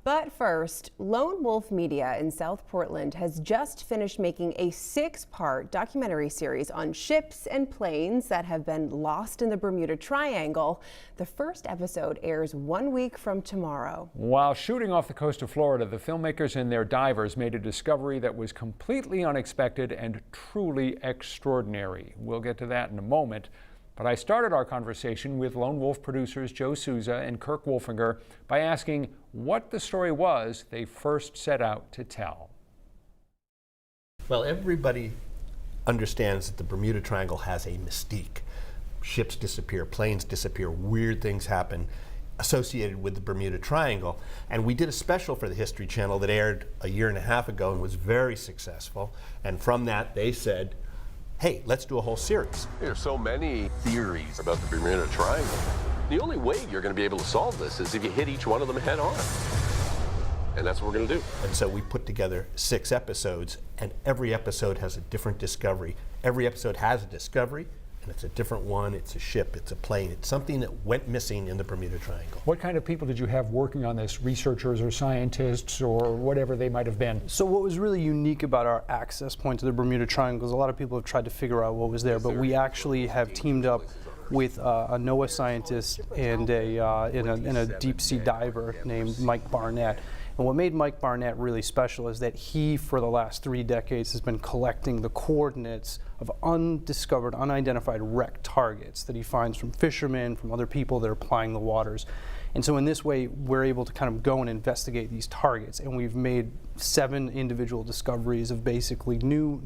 But first, Lone Wolf Media in South Portland has just finished making a 6-part documentary series on ships and planes that have been lost in the Bermuda Triangle. The first episode airs 1 week from tomorrow. While shooting off the coast of Florida, the filmmakers and their divers made a discovery that was completely unexpected and truly extraordinary. We'll get to that in a moment. But I started our conversation with Lone Wolf producers Joe Souza and Kirk Wolfinger by asking what the story was they first set out to tell. Well, everybody understands that the Bermuda Triangle has a mystique. Ships disappear, planes disappear, weird things happen associated with the Bermuda Triangle. And we did a special for the History Channel that aired a year and a half ago and was very successful. And from that, they said, hey, let's do a whole series. There's so many theories about the Bermuda Triangle. The only way you're going to be able to solve this is if you hit each one of them head on. And that's what we're going to do. And so we put together 6 episodes, and every episode has a different discovery. Every episode has a discovery, and it's a different one. It's a ship, it's a plane, it's something that went missing in the Bermuda Triangle. What kind of people did you have working on this? Researchers or scientists or whatever they might have been? So what was really unique about our access point to the Bermuda Triangle is a lot of people have tried to figure out what was there, but we actually have teamed up with a NOAA scientist and a deep sea diver named Mike Barnett. And what made Mike Barnett really special is that he, for the last 3 decades, has been collecting the coordinates of undiscovered, unidentified wrecked targets that he finds from fishermen, from other people that are plying the waters. And so in this way, we're able to kind of go and investigate these targets. And we've made 7 individual discoveries of basically new,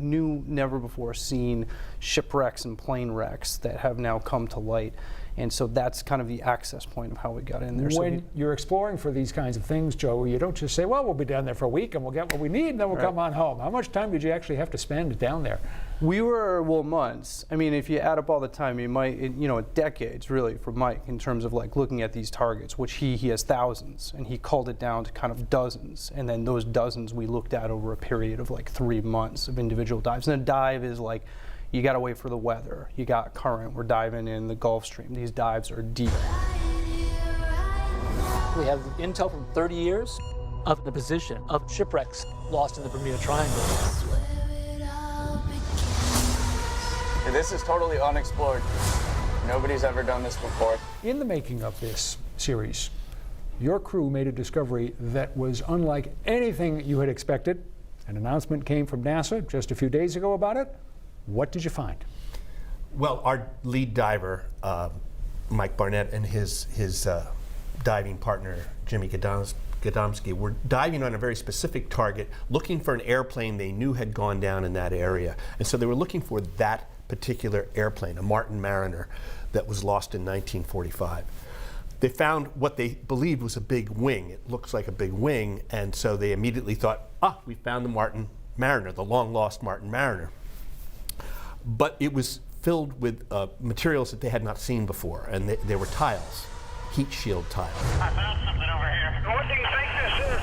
never before seen shipwrecks and plane wrecks that have now come to light. And so that's kind of the access point of how we got in there. When you're exploring for these kinds of things, Joe, you don't just say, well, we'll be down there for a week and we'll get what we need and then we'll come on home. How much time did you actually have to spend down there? We were, well, months. I mean, if you add up all the time, you might, decades really for Mike in terms of like looking at these targets, which he has thousands, and he culled it down to kind of dozens. And then those dozens we looked at over a period of like 3 months of individual dives. And a dive is like, you got to wait for the weather. You got current. We're diving in the Gulf Stream. These dives are deep. We have intel from 30 years of the position of shipwrecks lost in the Bermuda Triangle. This is totally unexplored. Nobody's ever done this before. In the making of this series, your crew made a discovery that was unlike anything you had expected. An announcement came from NASA just a few days ago about it. What did you find? Well, our lead diver, Mike Barnett, and his diving partner, Jimmy Godomsky, were diving on a very specific target, looking for an airplane they knew had gone down in that area. And so they were looking for that particular airplane, a Martin Mariner, that was lost in 1945. They found what they believed was a big wing. It looks like a big wing, and so they immediately thought, we found the Martin Mariner, the long-lost Martin Mariner. But it was filled with materials that they had not seen before, and they were tiles, heat shield tiles. I found something over here. What do you think this is?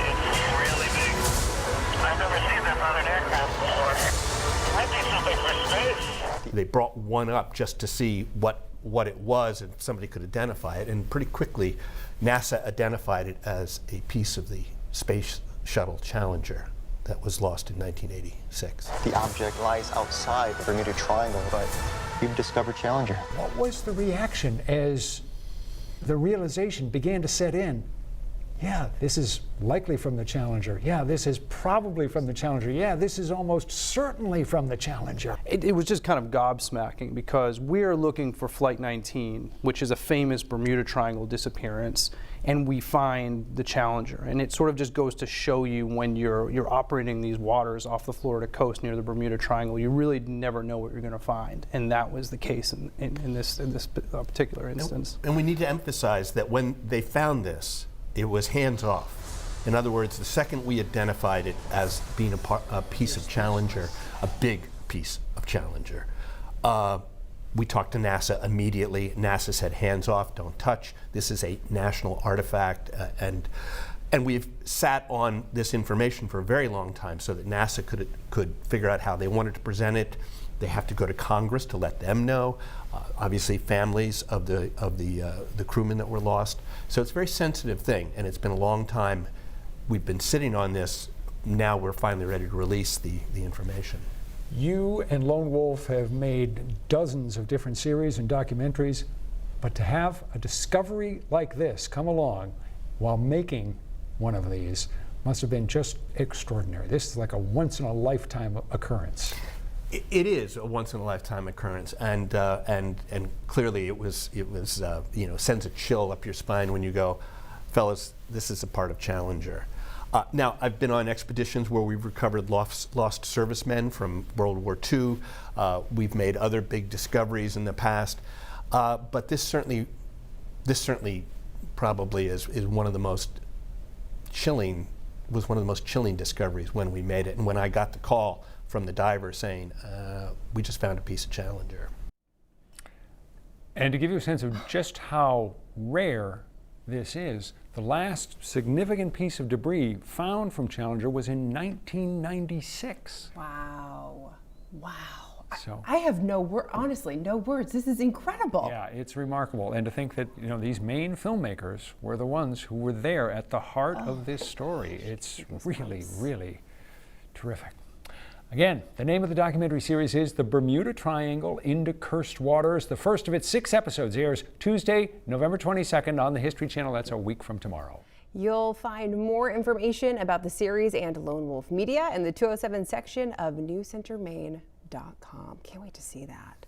It's really big. I've never seen that on an aircraft before. Might be something for space. They brought one up just to see what it was and if somebody could identify it, and pretty quickly NASA identified it as a piece of the Space Shuttle Challenger that was lost in 1986. The object lies outside the Bermuda Triangle, but we've discovered Challenger. What was the reaction as the realization began to set in? Yeah, this is likely from the Challenger. Yeah, this is probably from the Challenger. Yeah, this is almost certainly from the Challenger. It was just kind of gobsmacking because we're looking for Flight 19, which is a famous Bermuda Triangle disappearance, and we find the Challenger. And it sort of just goes to show you when you're operating these waters off the Florida coast near the Bermuda Triangle, you really never know what you're going to find. And that was the case in this particular instance. And we need to emphasize that when they found this, it was hands-off. In other words, the second we identified it as being a piece of Challenger, a big piece of Challenger, we talked to NASA immediately. NASA said, hands off, don't touch. This is a national artifact. And we've sat on this information for a very long time so that NASA could figure out how they wanted to present it. They have to go to Congress to let them know. Obviously, families of the crewmen that were lost. So it's a very sensitive thing, and it's been a long time. We've been sitting on this. Now we're finally ready to release the information. You and Lone Wolf have made dozens of different series and documentaries, but to have a discovery like this come along while making one of these must have been just extraordinary. This is like a once-in-a-lifetime occurrence. It is a once-in-a-lifetime occurrence, and clearly it was sends a chill up your spine when you go, fellas, this is a part of Challenger. Now, I've been on expeditions where we've recovered lost servicemen from World War II. We've made other big discoveries in the past, but this certainly probably is one of the most chilling. Was one of the most chilling discoveries when we made it, and when I got the call from the diver saying, "We just found a piece of Challenger." And to give you a sense of just how rare this is, the last significant piece of debris found from Challenger was in 1996. Wow. Wow. So, I have honestly, no words. This is incredible. yeah, it's remarkable. And to think that, these Maine filmmakers were the ones who were there at the heart of this story. It's really, really terrific. Again, the name of the documentary series is The Bermuda Triangle into Cursed Waters. The first of its 6 episodes airs Tuesday, November 22nd on the History Channel. That's a week from tomorrow. You'll find more information about the series and Lone Wolf Media in the 207 section of newscentermaine.com. Can't wait to see that.